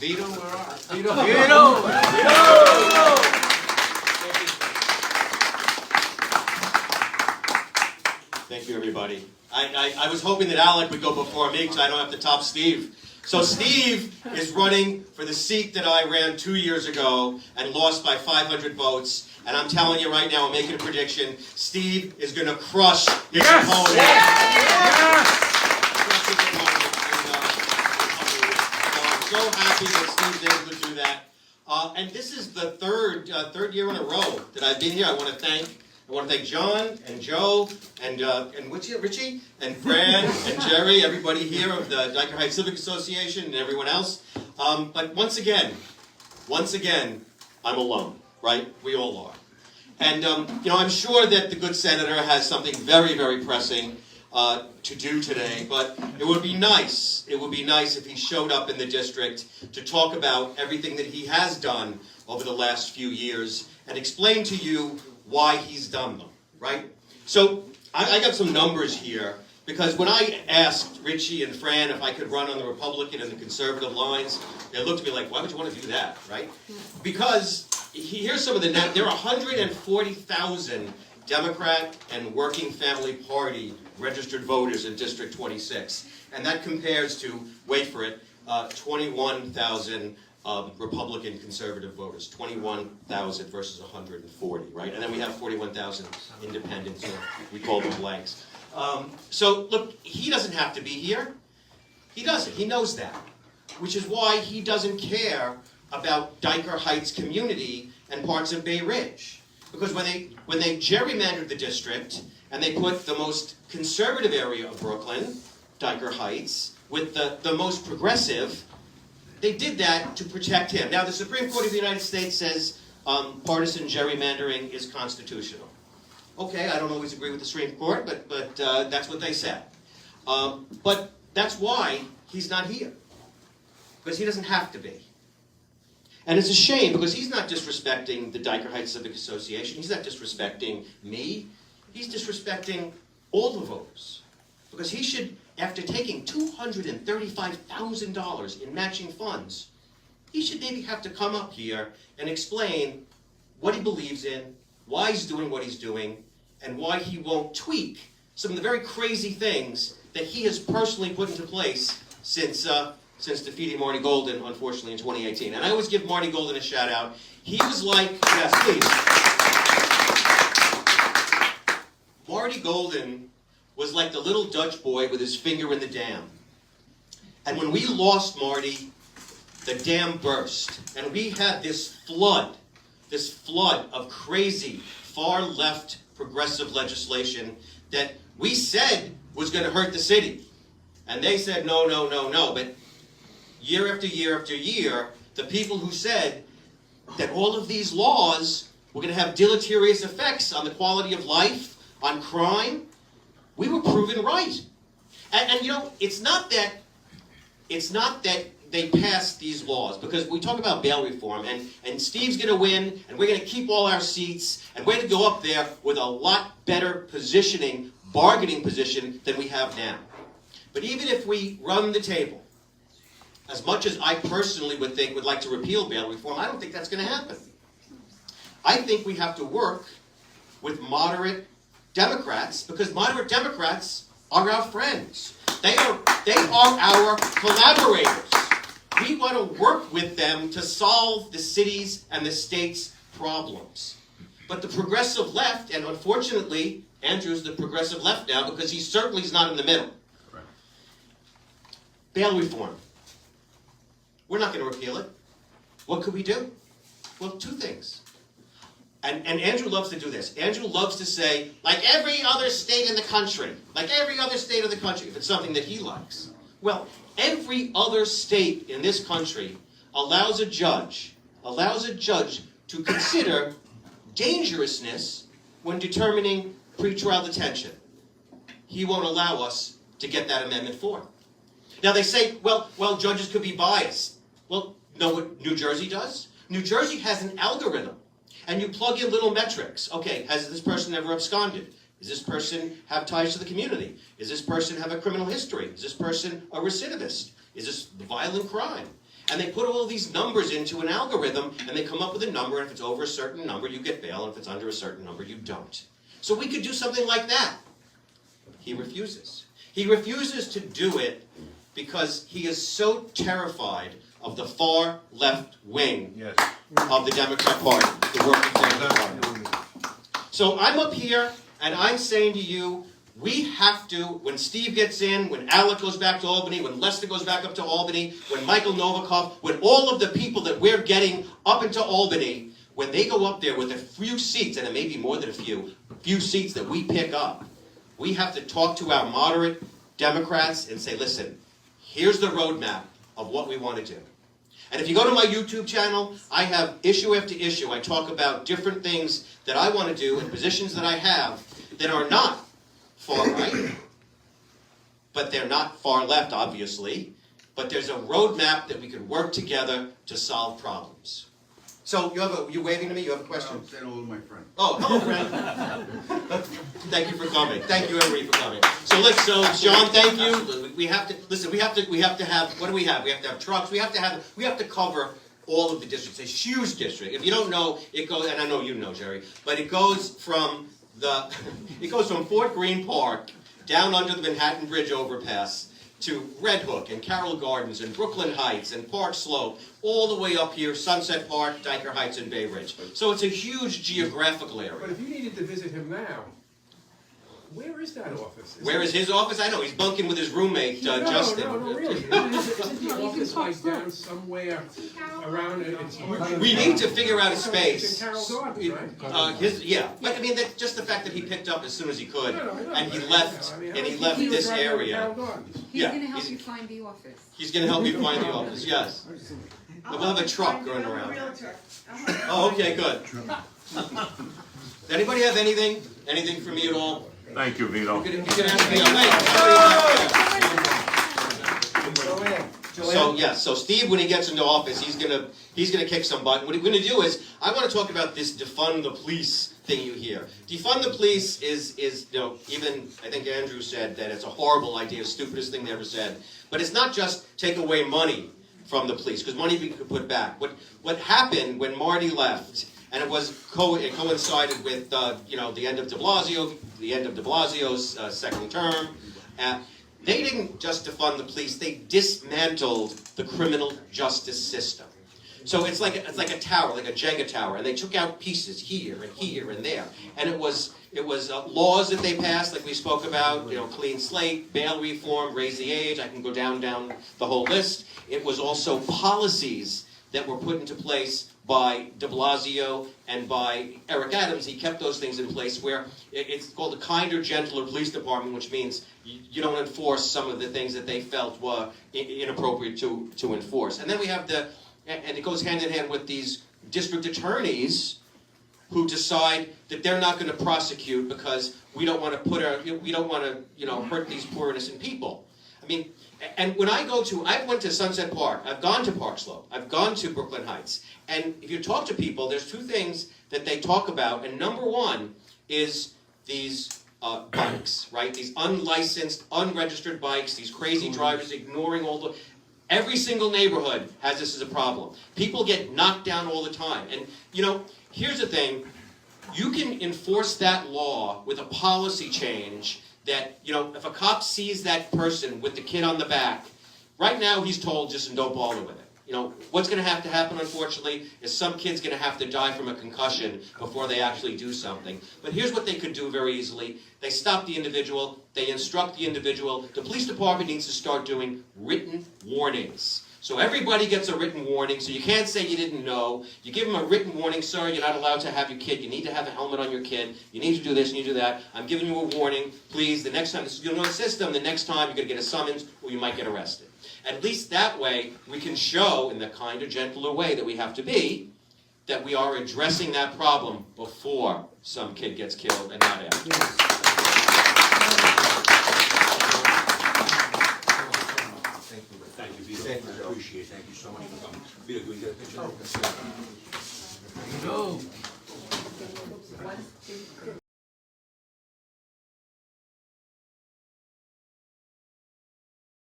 Vito, where are you? Vito! Vito! Thank you, everybody. I was hoping that Alec would go before me because I don't have to top Steve. So Steve is running for the seat that I ran 2 years ago and lost by 500 votes. And I'm telling you right now, I'm making a prediction. Steve is going to crush his opponent. Yes! Crush his opponent. And, so I'm so happy that Steve's able to do that. And this is the third year in a row that I've been here. I want to thank John and Joe and Richie and Fran and Jerry, everybody here of the Dyker Heights Civic Association and everyone else. But once again, I'm alone, right? We all are. And I'm sure that the good senator has something very, very pressing to do today. But it would be nice. It would be nice if he showed up in the district to talk about everything that he has done over the last few years and explain to you why he's done them, right? So I got some numbers here because when I asked Richie and Fran if I could run on the Republican and the conservative lines, they looked at me like, why would you want to do that, right? Because here's some of the there are 140,000 Democrat and Working Family Party registered voters in District 26. And that compares to, wait for it, 21,000 Republican conservative voters, 21,000 versus 140, right? And then we have 41,000 independents, or we call them blanks. So look, he doesn't have to be here. He doesn't. He knows that, which is why he doesn't care about Dyker Heights community and parts of Bay Ridge, because when they gerrymandered the district and they put the most conservative area of Brooklyn, Dyker Heights, with the most progressive. They did that to protect him. Now, the Supreme Court of the United States says partisan gerrymandering is constitutional. Okay, I don't always agree with the Supreme Court, but that's what they said. But that's why he's not here, because he doesn't have to be. And it's a shame, because he's not disrespecting the Dyker Heights Civic Association. He's not disrespecting me. He's disrespecting all the voters, because he should, after taking $235,000 in matching funds, he should maybe have to come up here and explain what he believes in, why he's doing what he's doing, and why he won't tweak some of the very crazy things that he has personally put into place since defeating Marty Golden, unfortunately, in 2018. And I always give Marty Golden a shout out. He was like, yes, please. Marty Golden was like the little Dutch boy with his finger in the dam. And when we lost Marty, the dam burst. And we had this flood of crazy, far-left progressive legislation that we said was going to hurt the city. And they said, no, no, no, no. But year after year after year, the people who said that all of these laws were going to have deleterious effects on the quality of life, on crime, we were proven right. And it's not that they passed these laws, because we talk about bail reform, and Steve's going to win, and we're going to keep all our seats, and we're going to go up there with a lot better bargaining position than we have now. But even if we run the table, as much as I personally would like to repeal bail reform, I don't think that's going to happen. I think we have to work with moderate Democrats, because moderate Democrats are our friends. They are our collaborators. We want to work with them to solve the city's and the state's problems. But the progressive left, and unfortunately, Andrew's the progressive left now, because he certainly is not in the middle. Right. Bail reform. We're not going to repeal it. What could we do? Well, two things. And Andrew loves to do this. Andrew loves to say, like every other state in the country, if it's something that he likes. Well, every other state in this country allows a judge to consider dangerousness when determining pretrial detention. He won't allow us to get that amendment forth. Now they say, well, judges could be biased. Well, know what New Jersey does? New Jersey has an algorithm. And you plug in little metrics. Okay, has this person ever absconded? Does this person have ties to the community? Does this person have a criminal history? Is this person a recidivist? Is this violent crime? And they put all these numbers into an algorithm, and they come up with a number, and if it's over a certain number, you get bail, and if it's under a certain number, you don't. So we could do something like that. He refuses. He refuses to do it because he is so terrified of the far left wing of the Democrat Party, the working Democrat Party. So I'm up here, and I'm saying to you, we have to, when Steve gets in, when Alec goes back to Albany, when Lester goes back up to Albany, when Michael Novikov, when all of the people that we're getting up into Albany, when they go up there with a few seats, and it may be more than a few seats that we pick up, we have to talk to our moderate Democrats and say, listen, here's the roadmap of what we want to do. And if you go to my YouTube channel, I have issue after issue. I talk about different things that I want to do and positions that I have that are not far right, but they're not far left, obviously. But there's a roadmap that we could work together to solve problems. So you waving to me? You have a question? I'm saying hello to my friend. Oh, hello, friend. Thank you for coming. Thank you, everybody, for coming. So John, thank you. We have to listen. We have to have. What do we have? We have to have trucks. We have to cover all of the districts. It's a huge district. If you don't know, it goes. And I know you know, Jerry, but it goes from Fort Greene Park down under the Manhattan Bridge overpass to Red Hook and Carroll Gardens and Brooklyn Heights and Park Slope, all the way up here, Sunset Park, Dyker Heights, and Bay Ridge. So it's a huge geographical area. But if you needed to visit him now, where is that office? Where is his office? I know, he's bunking with his roommate, Justin. No, really. Isn't the office like down somewhere around? We need to figure out a It's space. in Carroll Gardens, right? Yeah, but I mean, just the fact that he picked up as soon as he could, No, and he left this area. He's going to help you find the office. He's going to help me find the office, yes. We'll have a truck going around. Oh, okay, good. Does anybody have anything for me at all? Thank you, Vito. You can ask me. So Steve, when he gets into office, he's gonna kick some butt. What he's gonna do is, I want to talk about this defund the police thing you hear. Defund the police is even I think Andrew said that it's a horrible idea, stupidest thing they ever said. But it's not just take away money from the police, because money we could put back. What happened when Marty left, and it coincided with the end of De Blasio's second term. They didn't just defund the police; they dismantled the criminal justice system. So it's like a tower, like a Jenga tower, and they took out pieces here and here and there. And it was laws that they passed, like we spoke about, clean slate, bail reform, raise the age. I can go down the whole list. It was also policies that were put into place by de Blasio and by Eric Adams. He kept those things in place where it's called a kinder, gentler police department, which means you don't enforce some of the things that they felt were inappropriate to enforce. And then we have and it goes hand in hand with these district attorneys who decide that they're not going to prosecute because we don't want to hurt these poor innocent people. I mean, and when I went to Sunset Park, I've gone to Park Slope, I've gone to Brooklyn Heights, and if you talk to people, there's two things that they talk about, and number one is these bikes, right? These unlicensed, unregistered bikes, these crazy drivers ignoring every single neighborhood has this as a problem. People get knocked down all the time, and here's the thing, you can enforce that law with a policy change that, if a cop sees that person with the kid on the back, right now he's told just don't bother with it. What's going to happen, unfortunately, is some kid's going to have to die from a concussion before they actually do something. But here's what they could do very easily. They stop the individual, they instruct the individual. The police department needs to start doing written warnings. So everybody gets a written warning, so you can't say you didn't know. You give them a written warning, sir, you're not allowed to have your kid. You need to have a helmet on your kid. You need to do this, you need to do that. I'm giving you a warning. Please, the next time, you'll know the system, the next time you're going to get a summons or you might get arrested. At least that way, we can show, in the kinder, gentler way that we have to be, that we are addressing that problem before some kid gets killed and not after. Thank you, Vito. I appreciate it. Thank you so much for coming. Vito, can we get a picture? No.